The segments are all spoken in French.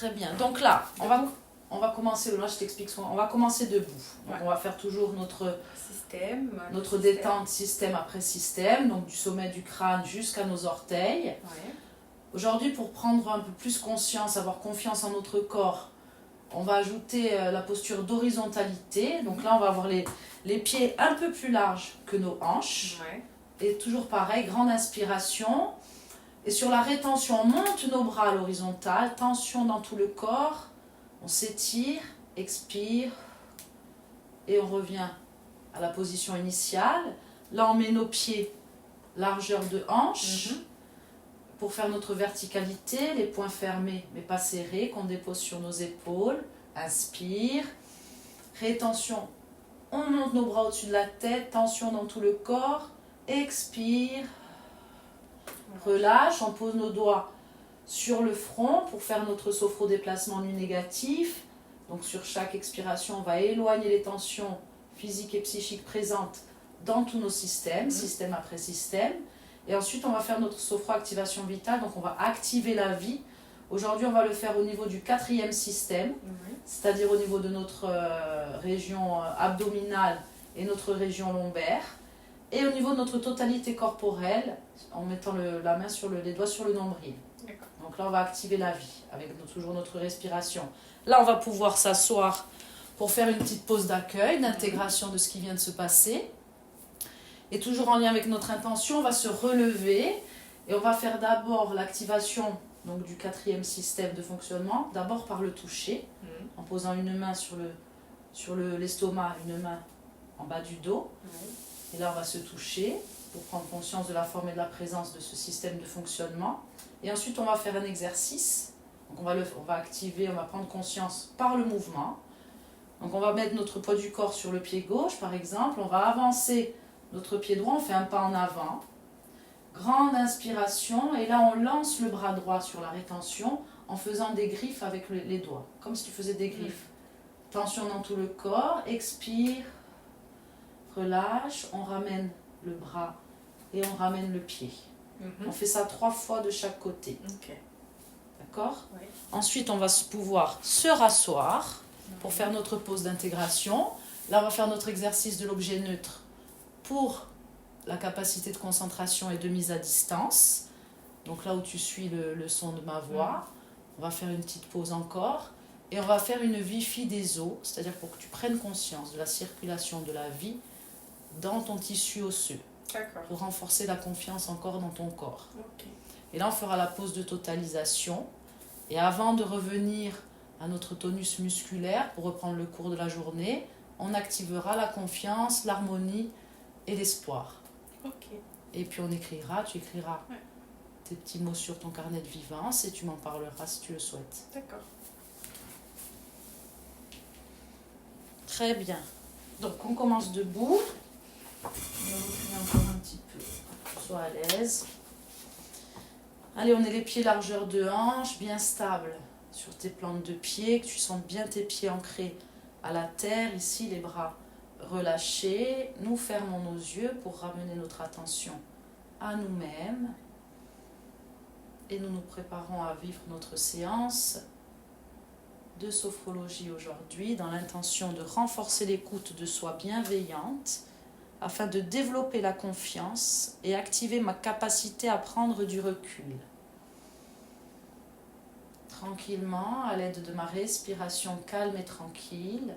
Très bien. Donc là, on va commencer, là je t'explique, on va commencer debout. Donc on va faire toujours notre détente système après système, donc du sommet du crâne jusqu'à nos orteils. Ouais. Aujourd'hui, pour prendre un peu plus conscience, avoir confiance en notre corps, on va ajouter la posture d'horizontalité. Donc là, on va avoir les pieds un peu plus larges que nos hanches. Ouais. Et toujours pareil, grande inspiration. Et sur la rétention, on monte nos bras à l'horizontale, tension dans tout le corps. On s'étire, expire. Et on revient à la position initiale. Là, on met nos pieds largeur de hanche. Pour faire notre verticalité, les poings fermés mais pas serrés, qu'on dépose sur nos épaules. Inspire. Rétention, on monte nos bras au-dessus de la tête, tension dans tout le corps. Expire. Relâche, on pose nos doigts sur le front pour faire notre sophro-déplacement nu négatif. Donc sur chaque expiration, on va éloigner les tensions physiques et psychiques présentes dans tous nos systèmes, système après système. Et ensuite, on va faire notre sophro-activation vitale, donc on va activer la vie. Aujourd'hui, on va le faire au niveau du 4e système, c'est-à-dire au niveau de notre région abdominale et notre région lombaire. Et au niveau de notre totalité corporelle, en mettant la main les doigts sur le nombril. Donc là, on va activer la vie avec toujours notre respiration. Là, on va pouvoir s'asseoir pour faire une petite pause d'accueil, d'intégration de ce qui vient de se passer. Et toujours en lien avec notre intention, on va se relever et on va faire d'abord l'activation donc, du 4e système de fonctionnement, d'abord par le toucher, en posant une main sur l'estomac, une main en bas du dos. Et là, on va se toucher pour prendre conscience de la forme et de la présence de ce système de fonctionnement. Et ensuite, on va faire un exercice. Donc on va activer, on va prendre conscience par le mouvement. Donc on va mettre notre poids du corps sur le pied gauche, par exemple. On va avancer notre pied droit, on fait un pas en avant. Grande inspiration. Et là, on lance le bras droit sur la rétention en faisant des griffes avec les doigts. Comme si tu faisais des griffes. Tension dans tout le corps. Expire. Relâche, on ramène le bras et on ramène le pied. On fait ça 3 fois de chaque côté. D'accord ? Ensuite, on va pouvoir se rasseoir pour faire notre pause d'intégration. Là, on va faire notre exercice de l'objet neutre pour la capacité de concentration et de mise à distance. Donc là où tu suis le son de ma voix, on va faire une petite pause encore. Et on va faire une Wi-Fi des os, c'est-à-dire pour que tu prennes conscience de la circulation de la vie dans ton tissu osseux, pour renforcer la confiance encore dans ton corps. Et là, on fera la pause de totalisation. Et avant de revenir à notre tonus musculaire, pour reprendre le cours de la journée, on activera la confiance, l'harmonie et l'espoir. Et puis tu écriras tes petits mots sur ton carnet de vivance et tu m'en parleras si tu le souhaites. D'accord. Très bien. Donc, on commence debout. On va reculer encore un petit peu pour que tu sois à l'aise. Allez, on est les pieds largeur de hanche, bien stable sur tes plantes de pied, que tu sentes bien tes pieds ancrés à la terre. Ici, les bras relâchés. Nous fermons nos yeux pour ramener notre attention à nous-mêmes. Et nous nous préparons à vivre notre séance de sophrologie aujourd'hui dans l'intention de renforcer l'écoute de soi bienveillante afin de développer la confiance et activer ma capacité à prendre du recul. Tranquillement, à l'aide de ma respiration calme et tranquille,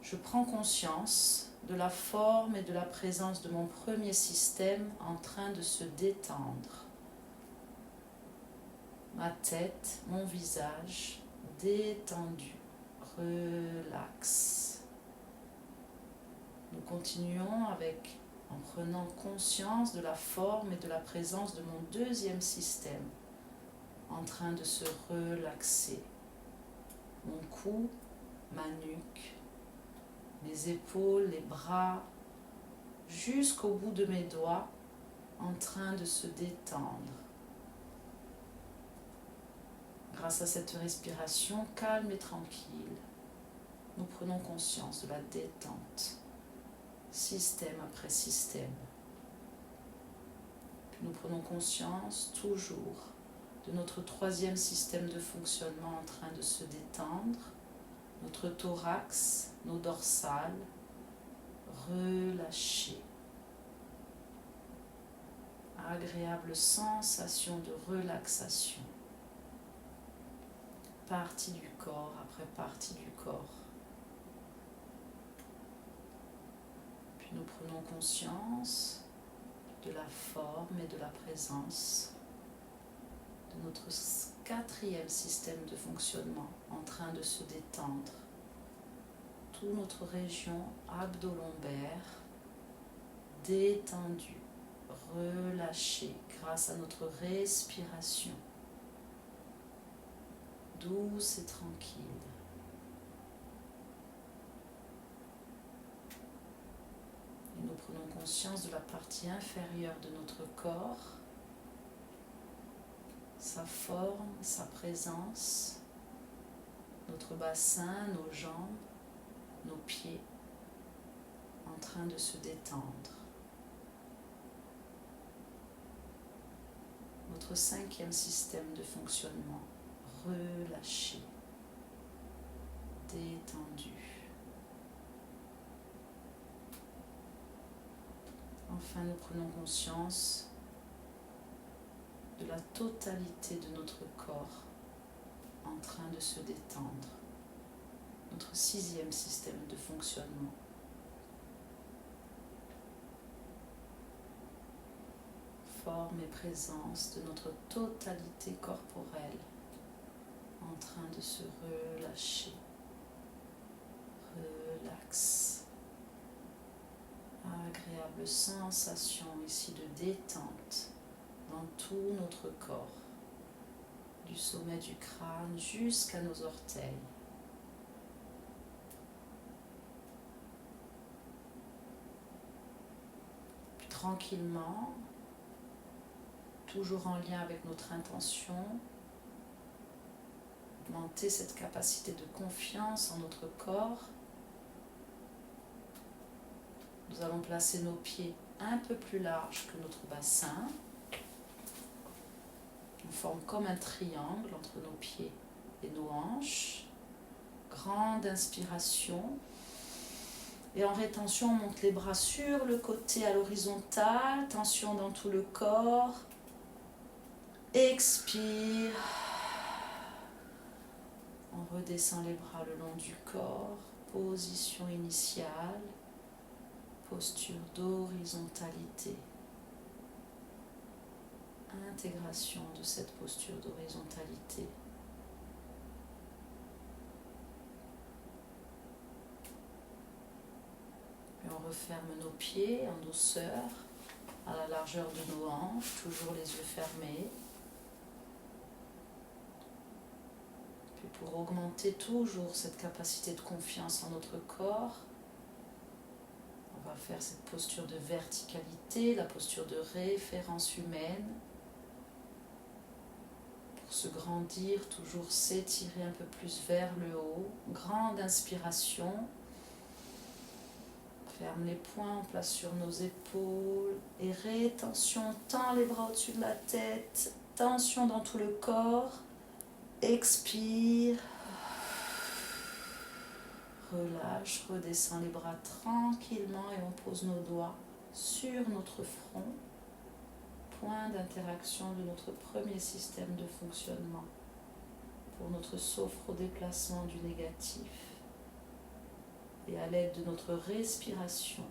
je prends conscience de la forme et de la présence de mon premier système en train de se détendre. Ma tête, mon visage détendu, relax. Nous continuons en prenant conscience de la forme et de la présence de mon deuxième système en train de se relaxer. Mon cou, ma nuque, mes épaules, les bras, jusqu'au bout de mes doigts en train de se détendre. Grâce à cette respiration calme et tranquille, nous prenons conscience de la détente. Système après système. Puis nous prenons conscience toujours de notre troisième système de fonctionnement en train de se détendre, notre thorax, nos dorsales, relâchés. Agréable sensation de relaxation. Partie du corps après partie du corps. Puis nous prenons conscience de la forme et de la présence de notre quatrième système de fonctionnement en train de se détendre. Toute notre région abdo-lombaire détendue, relâchée grâce à notre respiration, douce et tranquille. Et nous prenons conscience de la partie inférieure de notre corps, sa forme, sa présence, notre bassin, nos jambes, nos pieds en train de se détendre. Notre cinquième système de fonctionnement, relâché, détendu. Enfin, nous prenons conscience de la totalité de notre corps en train de se détendre. Notre sixième système de fonctionnement. Forme et présence de notre totalité corporelle en train de se relâcher. Relax. Agréable sensation ici de détente dans tout notre corps, du sommet du crâne jusqu'à nos orteils. Puis tranquillement, toujours en lien avec notre intention, augmenter cette capacité de confiance en notre corps. Nous allons placer nos pieds un peu plus larges que notre bassin. On forme comme un triangle entre nos pieds et nos hanches. Grande inspiration. Et en rétention, on monte les bras sur le côté à l'horizontale. Tension dans tout le corps. Expire. On redescend les bras le long du corps. Position initiale. Posture d'horizontalité. Intégration de cette posture d'horizontalité. Et on referme nos pieds en douceur à la largeur de nos hanches, toujours les yeux fermés. Puis pour augmenter toujours cette capacité de confiance en notre corps, on va faire cette posture de verticalité, la posture de référence humaine. Pour se grandir, toujours s'étirer un peu plus vers le haut. Grande inspiration. Ferme les poings, on place sur nos épaules. Et rétention, tend les bras au-dessus de la tête. Tension dans tout le corps. Expire. Relâche, redescend les bras tranquillement et on pose nos doigts sur notre front. Point d'interaction de notre premier système de fonctionnement pour notre sophro-déplacement du négatif. Et à l'aide de notre respiration,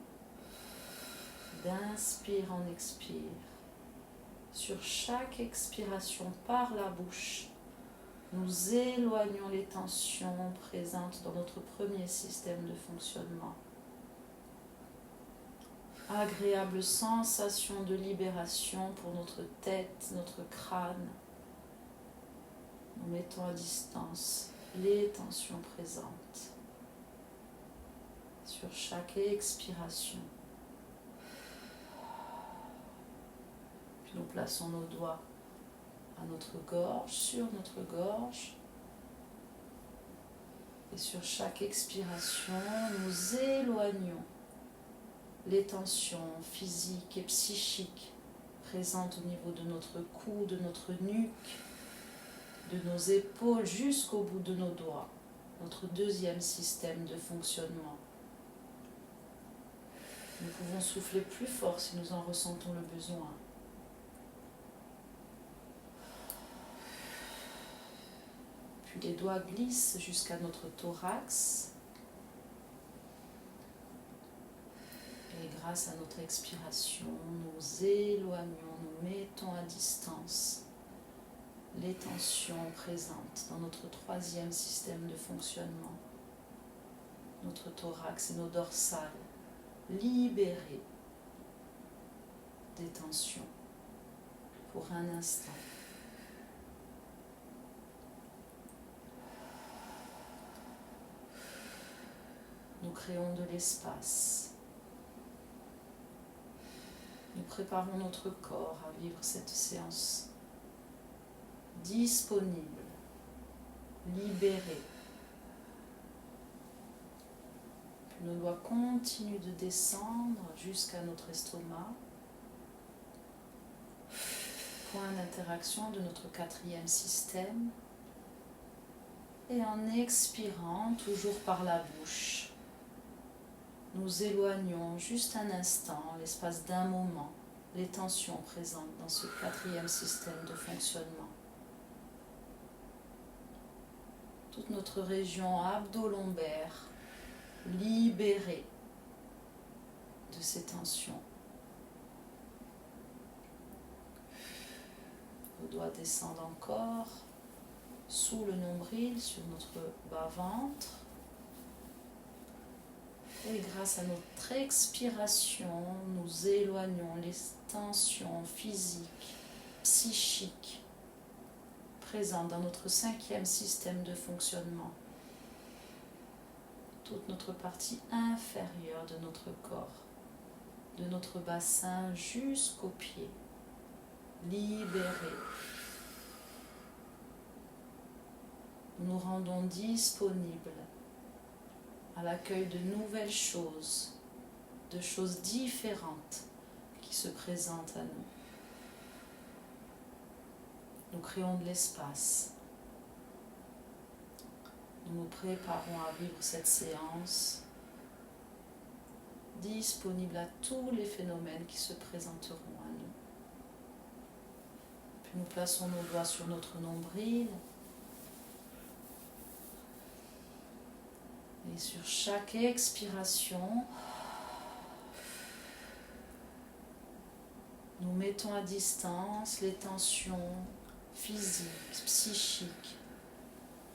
d'inspire en expire, sur chaque expiration par la bouche, nous éloignons les tensions présentes dans notre premier système de fonctionnement. Agréable sensation de libération pour notre tête, notre crâne. Nous mettons à distance les tensions présentes. Sur chaque expiration. Puis nous plaçons nos doigts à notre gorge, sur notre gorge. Et sur chaque expiration, nous éloignons les tensions physiques et psychiques présentes au niveau de notre cou, de notre nuque, de nos épaules jusqu'au bout de nos doigts, notre deuxième système de fonctionnement. Nous pouvons souffler plus fort si nous en ressentons le besoin. Puis les doigts glissent jusqu'à notre thorax. Et grâce à notre expiration, nous éloignons, nous mettons à distance les tensions présentes dans notre troisième système de fonctionnement, notre thorax et nos dorsales, libérés des tensions pour un instant. Nous créons de l'espace. Nous préparons notre corps à vivre cette séance disponible, libérée. Puis nos doigts continuent de descendre jusqu'à notre estomac, point d'interaction de notre quatrième système. Et en expirant, toujours par la bouche, nous éloignons juste un instant, l'espace d'un moment, les tensions présentes dans ce quatrième système de fonctionnement. Toute notre région abdo-lombaire libérée de ces tensions. Vos doigts descendent encore sous le nombril, sur notre bas-ventre. Et grâce à notre expiration, nous éloignons les tensions physiques, psychiques, présentes dans notre cinquième système de fonctionnement. Toute notre partie inférieure de notre corps, de notre bassin jusqu'aux pieds, libérée. Nous nous rendons disponibles à l'accueil de nouvelles choses, de choses différentes qui se présentent à nous. Nous créons de l'espace. Nous nous préparons à vivre cette séance disponible à tous les phénomènes qui se présenteront à nous. Puis nous plaçons nos doigts sur notre nombril. Et sur chaque expiration, nous mettons à distance les tensions physiques, psychiques,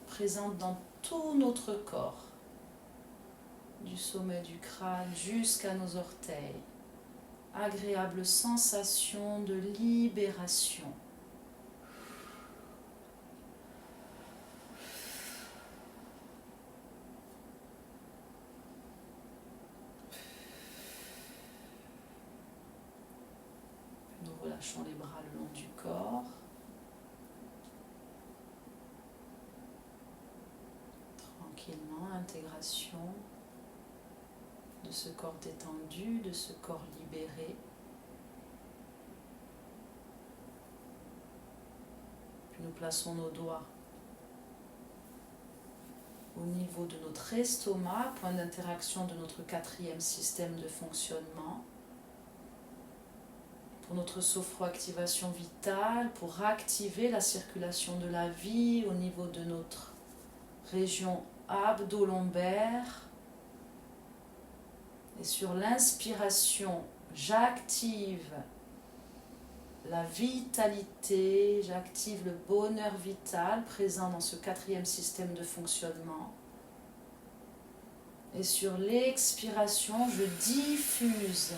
présentes dans tout notre corps, du sommet du crâne jusqu'à nos orteils. Agréable sensation de libération. Relâchons les bras le long du corps. Tranquillement, intégration de ce corps détendu, de ce corps libéré. Puis nous plaçons nos doigts au niveau de notre estomac, point d'interaction de notre quatrième système de fonctionnement. Pour notre sophroactivation vitale, pour activer la circulation de la vie au niveau de notre région abdo-lombaire. Et sur l'inspiration, j'active la vitalité, j'active le bonheur vital présent dans ce quatrième système de fonctionnement. Et sur l'expiration, je diffuse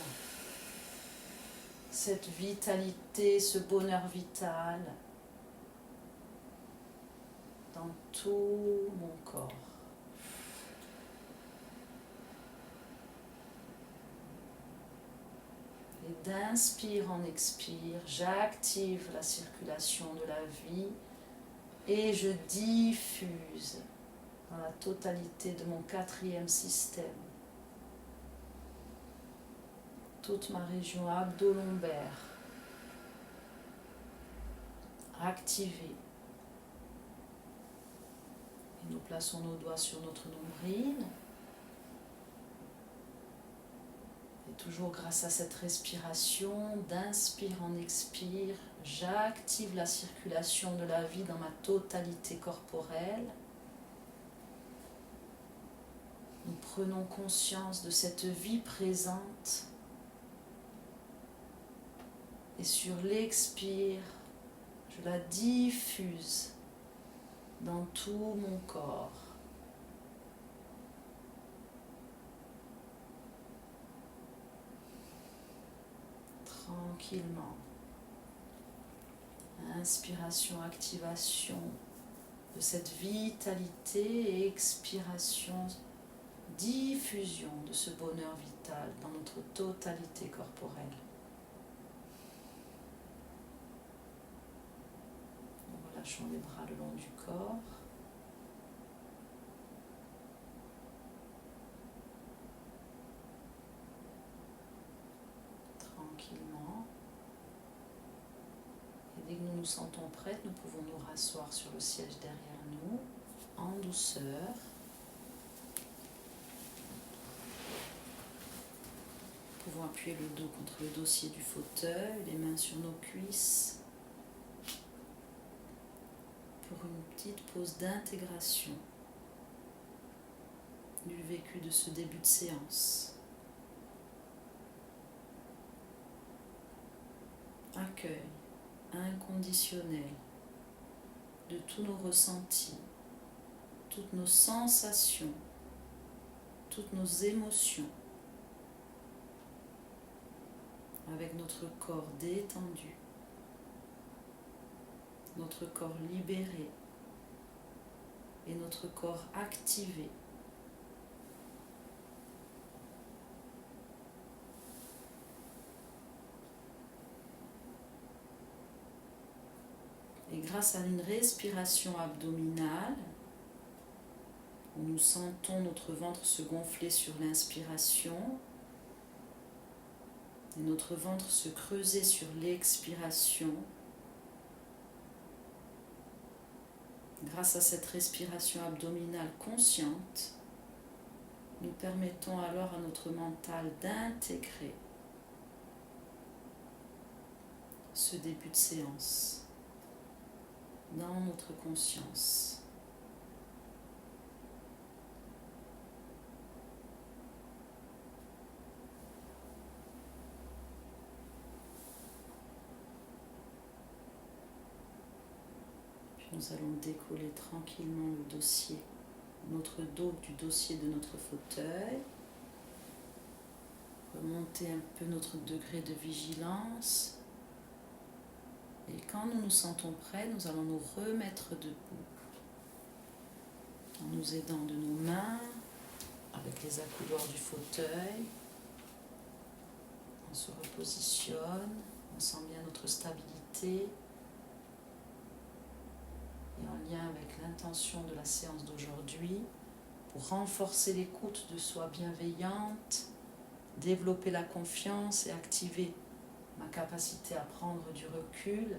cette vitalité, ce bonheur vital dans tout mon corps. Et d'inspire en expire, j'active la circulation de la vie et je diffuse dans la totalité de mon quatrième système. Toute ma région abdo-lombaire activée, Nous plaçons nos doigts sur notre nombril. Et toujours grâce à cette respiration, d'inspire en expire, j'active la circulation de la vie dans ma totalité corporelle. Nous prenons conscience de cette vie présente. Et sur l'expire, je la diffuse dans tout mon corps. Tranquillement. Inspiration, activation de cette vitalité et expiration, diffusion de ce bonheur vital dans notre totalité corporelle. Nous relâchons les bras le long du corps. Tranquillement. Et dès que nous nous sentons prêtes, nous pouvons nous rasseoir sur le siège derrière nous, en douceur. Nous pouvons appuyer le dos contre le dossier du fauteuil, les mains sur nos cuisses, pour une petite pause d'intégration du vécu de ce début de séance. Accueil inconditionnel de tous nos ressentis, toutes nos sensations, toutes nos émotions, avec notre corps détendu, notre corps libéré et notre corps activé. Et grâce à une respiration abdominale, où nous sentons notre ventre se gonfler sur l'inspiration et notre ventre se creuser sur l'expiration, grâce à cette respiration abdominale consciente, nous permettons alors à notre mental d'intégrer ce début de séance dans notre conscience. Puis nous allons décoller tranquillement le dossier, notre dos du dossier de notre fauteuil, remonter un peu notre degré de vigilance. Et quand nous nous sentons prêts, nous allons nous remettre debout en nous aidant de nos mains avec les accoudoirs du fauteuil. On se repositionne, on sent bien notre stabilité. Et en lien avec l'intention de la séance d'aujourd'hui, pour renforcer l'écoute de soi bienveillante, développer la confiance et activer ma capacité à prendre du recul,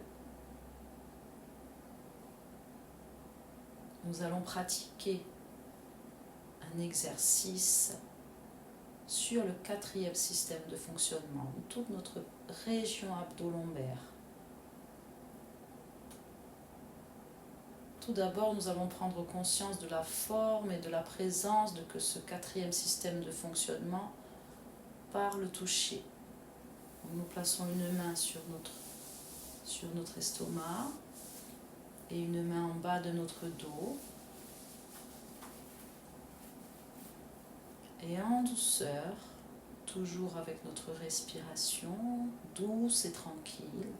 nous allons pratiquer un exercice sur le 4e système de fonctionnement, toute notre région abdo-lombaire. Tout d'abord, nous allons prendre conscience de la forme et de la présence de ce 4e système de fonctionnement par le toucher. Nous plaçons une main sur notre estomac et une main en bas de notre dos. Et en douceur, toujours avec notre respiration douce et tranquille,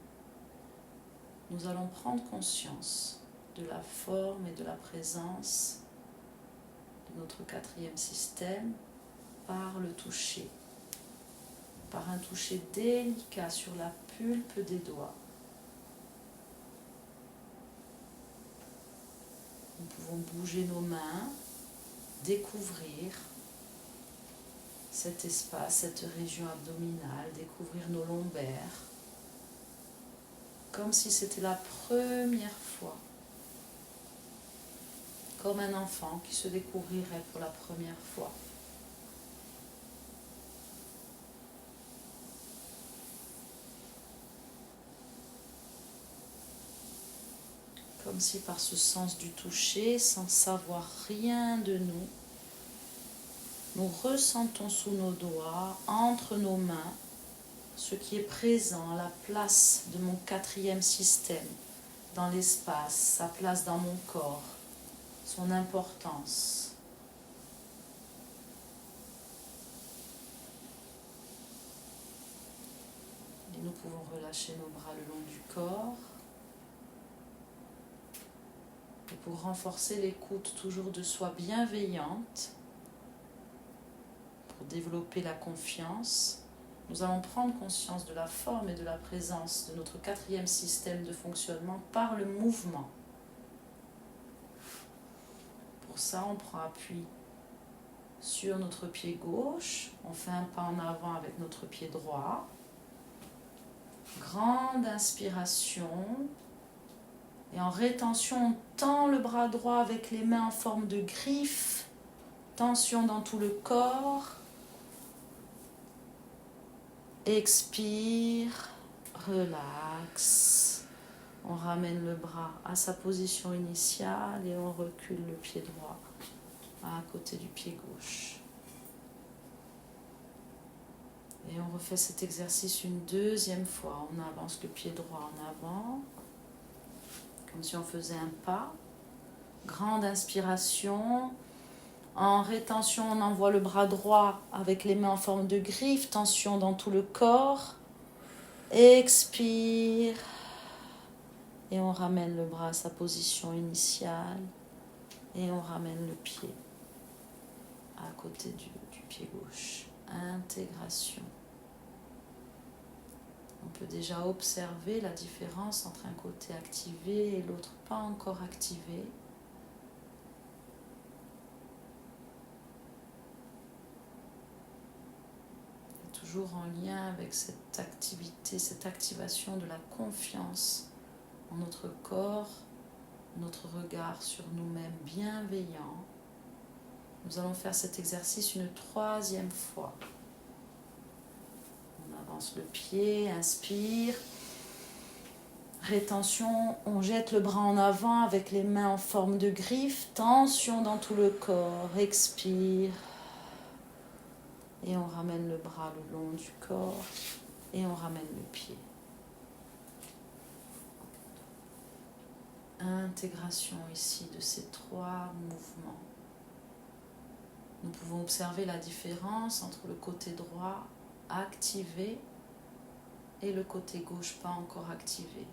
nous allons prendre conscience de la forme et de la présence de notre 4e système par le toucher. Par un toucher délicat sur la pulpe des doigts. Nous pouvons bouger nos mains, découvrir cet espace, cette région abdominale, découvrir nos lombaires, comme si c'était la première fois, comme un enfant qui se découvrirait pour la première fois. Comme si par ce sens du toucher, sans savoir rien de nous, nous ressentons sous nos doigts, entre nos mains, ce qui est présent à la place de mon quatrième système dans l'espace, sa place dans mon corps, son importance. Et nous pouvons relâcher nos bras le long du corps. Et pour renforcer l'écoute toujours de soi bienveillante, pour développer la confiance, nous allons prendre conscience de la forme et de la présence de notre quatrième système de fonctionnement par le mouvement. Pour ça, on prend appui sur notre pied gauche, on fait un pas en avant avec notre pied droit. Grande inspiration. Et en rétention, on tend le bras droit avec les mains en forme de griffes. Tension dans tout le corps. Expire, relax. On ramène le bras à sa position initiale et on recule le pied droit à côté du pied gauche. Et on refait cet exercice une deuxième fois. On avance le pied droit en avant, comme si on faisait un pas. Grande inspiration. En rétention, on envoie le bras droit avec les mains en forme de griffe. Tension dans tout le corps. Expire. Et on ramène le bras à sa position initiale. Et on ramène le pied à côté du pied gauche. Intégration. On peut déjà observer la différence entre un côté activé et l'autre pas encore activé. Et toujours en lien avec cette activité, cette activation de la confiance en notre corps, notre regard sur nous-mêmes bienveillant. Nous allons faire cet exercice une troisième fois. On avance le pied, inspire. Rétention, on jette le bras en avant avec les mains en forme de griffe. Tension dans tout le corps. Expire. Et on ramène le bras le long du corps. Et on ramène le pied. Intégration ici de ces trois mouvements. Nous pouvons observer la différence entre le côté droit activé et le côté gauche pas encore activé.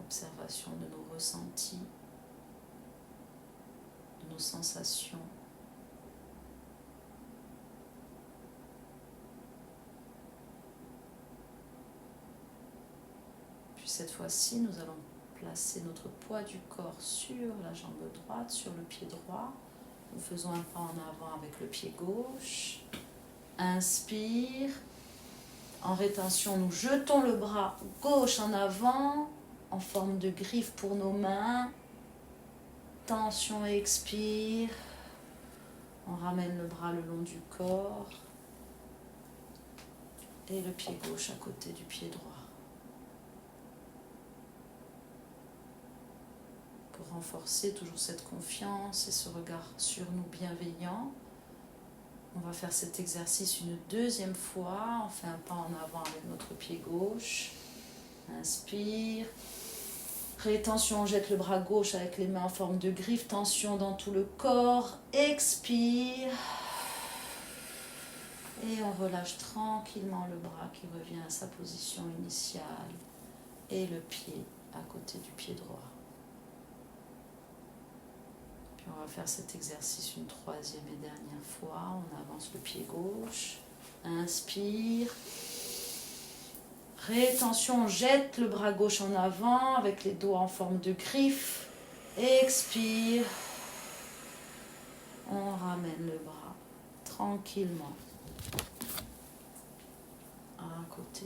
Observation de nos ressentis, de nos sensations. Puis cette fois-ci, nous allons placer notre poids du corps sur la jambe droite, sur le pied droit. Nous faisons un pas en avant avec le pied gauche. Inspire. En rétention, nous jetons le bras gauche en avant, en forme de griffe pour nos mains. Tension, expire. On ramène le bras le long du corps. Et le pied gauche à côté du pied droit. Pour renforcer toujours cette confiance et ce regard sur nous bienveillant, on va faire cet exercice une deuxième fois. On fait un pas en avant avec notre pied gauche. Inspire. Rétention, on jette le bras gauche avec les mains en forme de griffe. Tension dans tout le corps. Expire. Et on relâche tranquillement le bras qui revient à sa position initiale. Et le pied à côté du pied droit. Puis on va faire cet exercice une troisième et dernière fois. On avance le pied gauche. Inspire. Rétention, on jette le bras gauche en avant avec les doigts en forme de griffe. Expire. On ramène le bras tranquillement à côté,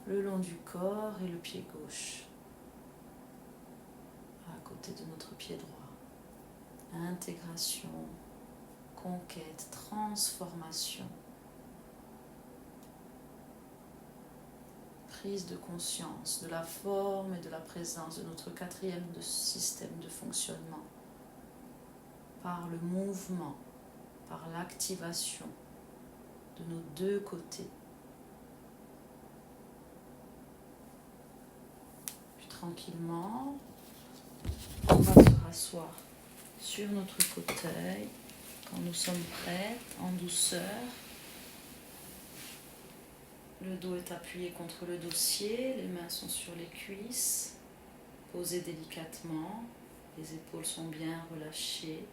le long du corps et le pied gauche. côté de notre pied droit. Intégration, conquête, transformation. Prise de conscience de la forme et de la présence de notre quatrième système de fonctionnement par le mouvement, par l'activation de nos deux côtés. Puis tranquillement, on va se rasseoir sur notre fauteuil quand nous sommes prêts, en douceur. Le dos est appuyé contre le dossier, les mains sont sur les cuisses, posées délicatement, les épaules sont bien relâchées.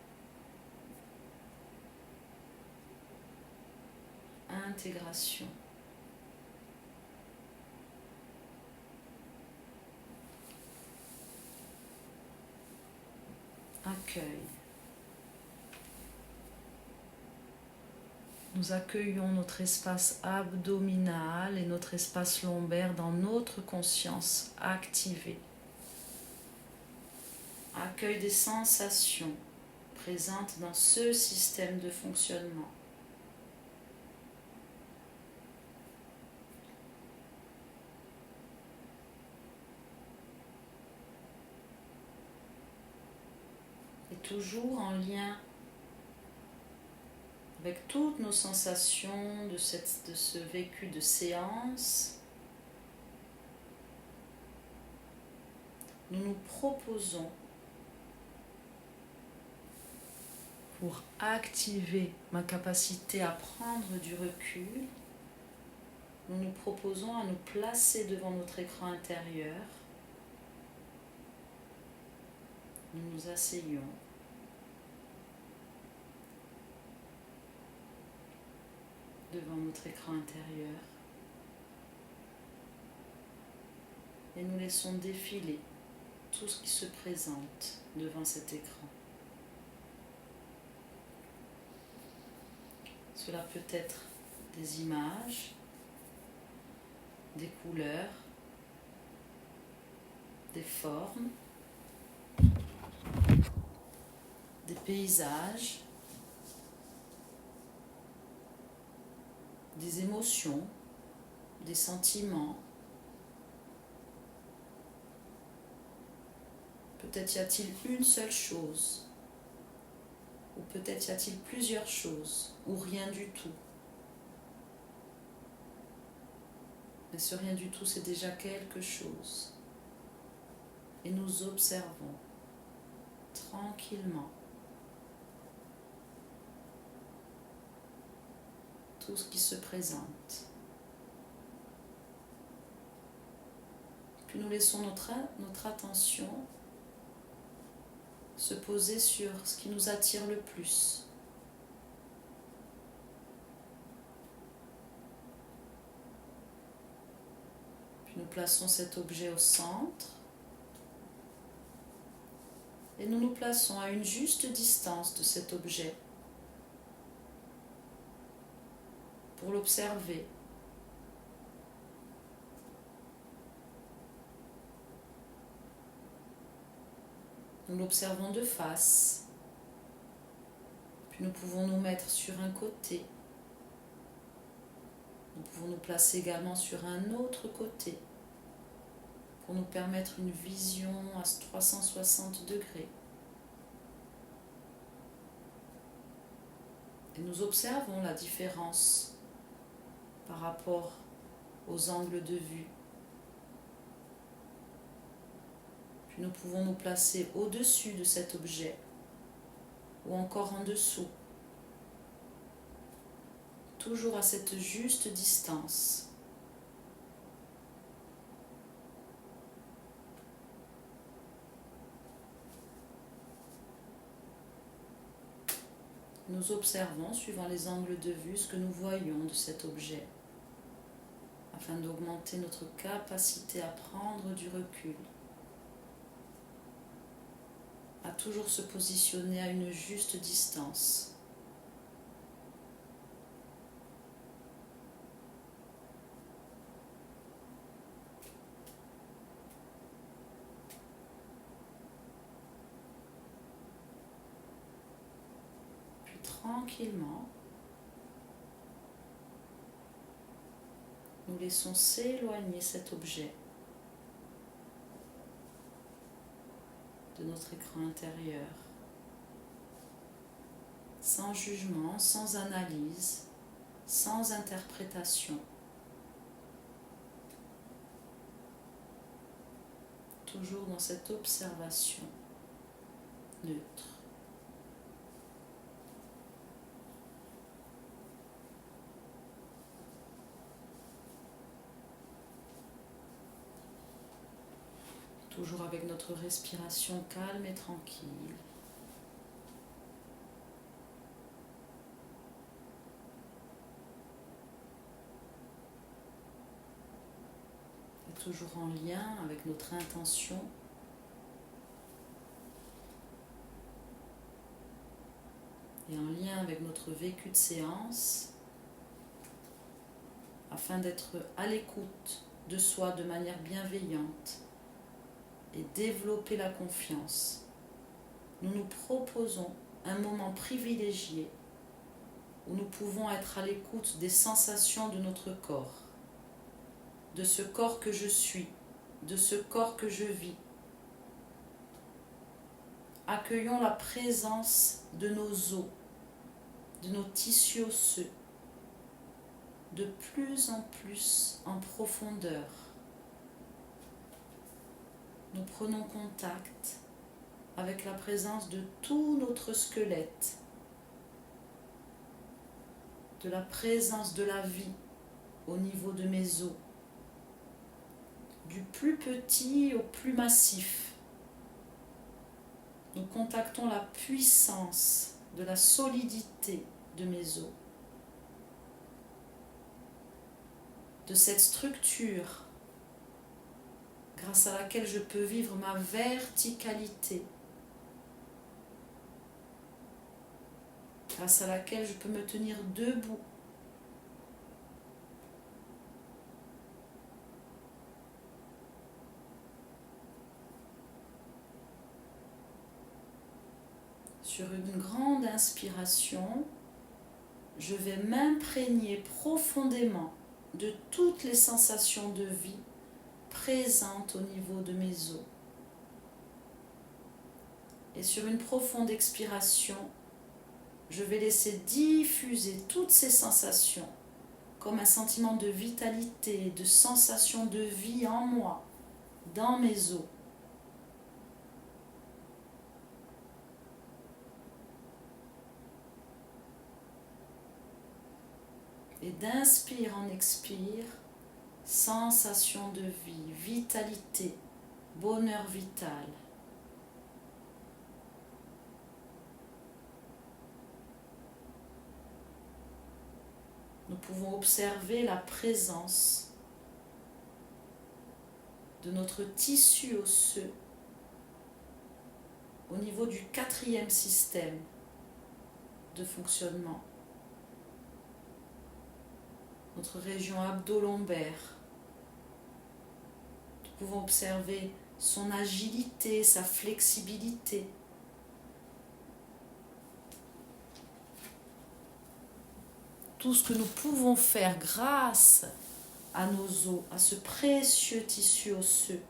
Intégration. Accueil. Nous accueillons notre espace abdominal et notre espace lombaire dans notre conscience activée. Accueil des sensations présentes dans ce système de fonctionnement. Et toujours en lien avec toutes nos sensations de ce vécu de séance, nous nous proposons, pour activer ma capacité à prendre du recul, nous nous proposons à nous placer devant notre écran intérieur. Nous nous asseyons. Devant notre écran intérieur et nous laissons défiler tout ce qui se présente devant cet écran. Cela peut être des images, des couleurs, des formes, des paysages, des émotions, des sentiments. Peut-être y a-t-il une seule chose, ou peut-être y a-t-il plusieurs choses, ou rien du tout. Mais ce rien du tout, c'est déjà quelque chose. Et nous observons tranquillement tout ce qui se présente. Puis nous laissons notre attention se poser sur ce qui nous attire le plus. Puis nous plaçons cet objet au centre et nous nous plaçons à une juste distance de cet objet pour l'observer. Nous l'observons de face, puis nous pouvons nous mettre sur un côté. Nous pouvons nous placer également sur un autre côté pour nous permettre une vision à 360 degrés. Et nous observons la différence par rapport aux angles de vue. Puis nous pouvons nous placer au-dessus de cet objet ou encore en dessous. Toujours à cette juste distance. Nous observons, suivant les angles de vue, ce que nous voyons de cet objet, afin d'augmenter notre capacité à prendre du recul, à toujours se positionner à une juste distance. tranquillement, nous laissons s'éloigner cet objet de notre écran intérieur, sans jugement, sans analyse, sans interprétation. Toujours dans cette observation neutre. Toujours avec notre respiration calme et tranquille. Et toujours en lien avec notre intention. Et en lien avec notre vécu de séance, afin d'être à l'écoute de soi de manière bienveillante et développer la confiance. Nous nous proposons un moment privilégié où nous pouvons être à l'écoute des sensations de notre corps, de ce corps que je suis, de ce corps que je vis. Accueillons la présence de nos os, de nos tissus osseux, de plus en plus en profondeur. Nous prenons contact avec la présence de tout notre squelette, de la présence de la vie au niveau de mes os, du plus petit au plus massif. Nous contactons la puissance de la solidité de mes os, de cette structure grâce à laquelle je peux vivre ma verticalité, grâce à laquelle je peux me tenir debout, sur une grande inspiration, je vais m'imprégner profondément de toutes les sensations de vie présentes au niveau de mes os. Et sur une profonde expiration, je vais laisser diffuser toutes ces sensations comme un sentiment de vitalité, de sensation de vie en moi, dans mes os. Et d'inspire en expire, sensation de vie, vitalité, bonheur vital. Nous pouvons observer la présence de notre tissu osseux au niveau du 4e système de fonctionnement. Notre région abdo-lombaire. Nous pouvons observer son agilité, sa flexibilité. Tout ce que nous pouvons faire grâce à nos os, à ce précieux tissu osseux.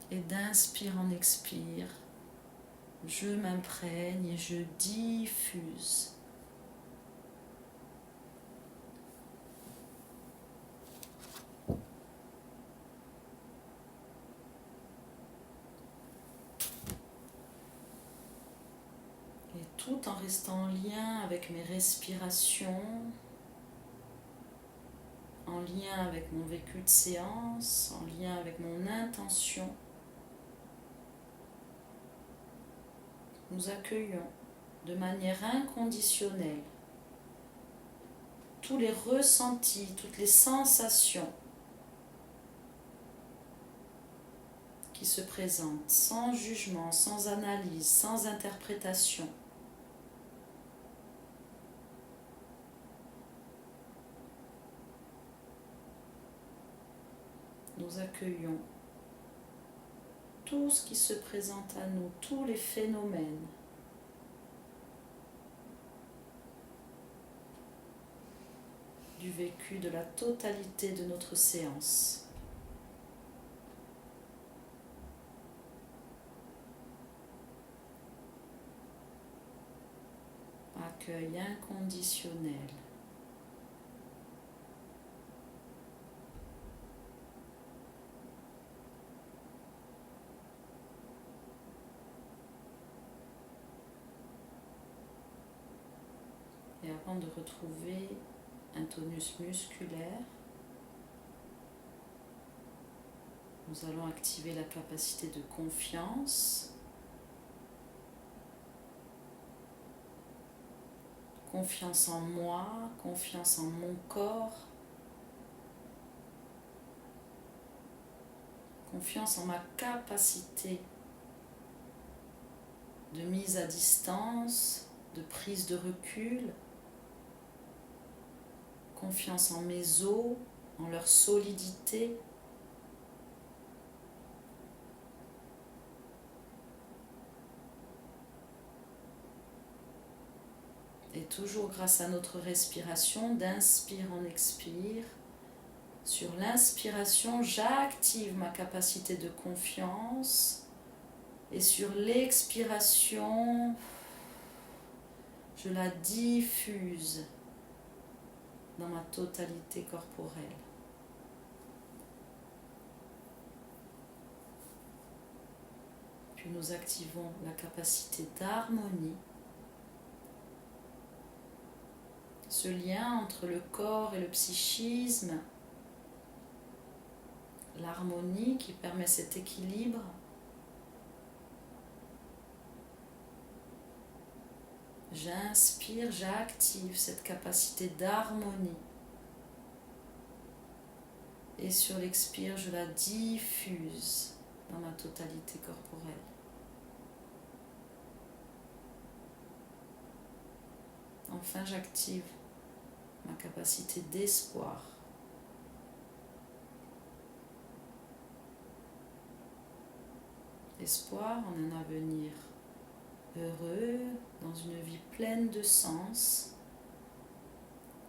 Et d'inspire en expire, je m'imprègne et je diffuse. Et tout en restant en lien avec mes respirations, en lien avec mon vécu de séance, en lien avec mon intention, nous accueillons de manière inconditionnelle tous les ressentis, toutes les sensations qui se présentent sans jugement, sans analyse, sans interprétation. Nous accueillons tout ce qui se présente à nous, tous les phénomènes. Du vécu de la totalité de notre séance. Accueil inconditionnel. Et avant de retrouver un tonus musculaire, nous allons activer la capacité de confiance, confiance en moi, confiance en mon corps, confiance en ma capacité de mise à distance, de prise de recul, confiance en mes os, en leur solidité. Et toujours grâce à notre respiration, d'inspire en expire. Sur l'inspiration, j'active ma capacité de confiance. Et sur l'expiration, je la diffuse dans ma totalité corporelle. Puis nous activons la capacité d'harmonie, ce lien entre le corps et le psychisme, l'harmonie qui permet cet équilibre. J'inspire, j'active cette capacité d'harmonie. Et sur l'expire, je la diffuse dans ma totalité corporelle. Enfin, j'active ma capacité d'espoir. Espoir en un avenir heureux, dans une vie pleine de sens,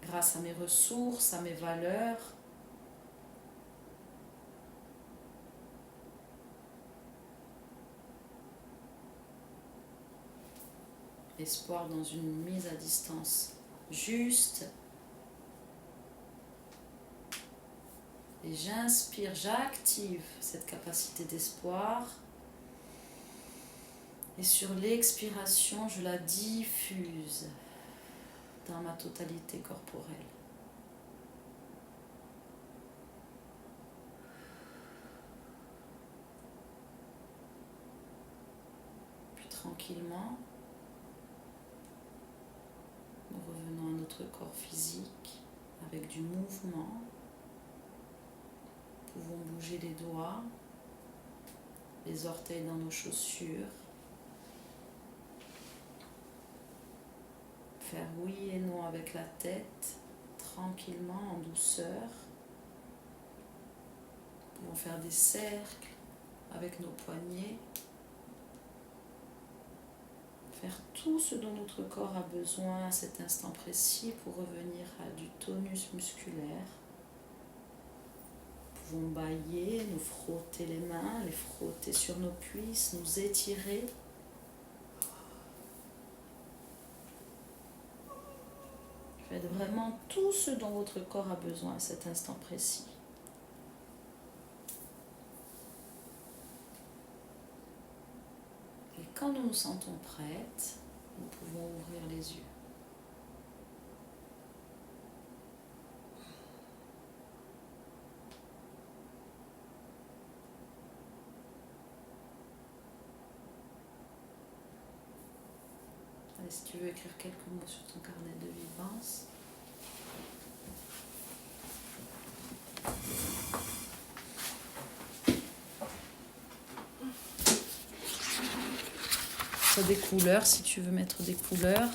grâce à mes ressources, à mes valeurs. Espoir dans une mise à distance juste. Et j'inspire, j'active cette capacité d'espoir. Et sur l'expiration, je la diffuse dans ma totalité corporelle. Puis tranquillement, nous revenons à notre corps physique avec du mouvement. Nous pouvons bouger les doigts, les orteils dans nos chaussures. Faire oui et non avec la tête, tranquillement, en douceur. Nous pouvons faire des cercles avec nos poignets. Faire tout ce dont notre corps a besoin à cet instant précis pour revenir à du tonus musculaire. Nous pouvons bâiller, nous frotter les mains, les frotter sur nos cuisses, nous étirer. Faites vraiment tout ce dont votre corps a besoin à cet instant précis. Et quand nous nous sentons prêtes, nous pouvons ouvrir les yeux. Allez, si tu veux écrire quelques mots sur ton carnet de vivance. Des couleurs, si tu veux mettre des couleurs.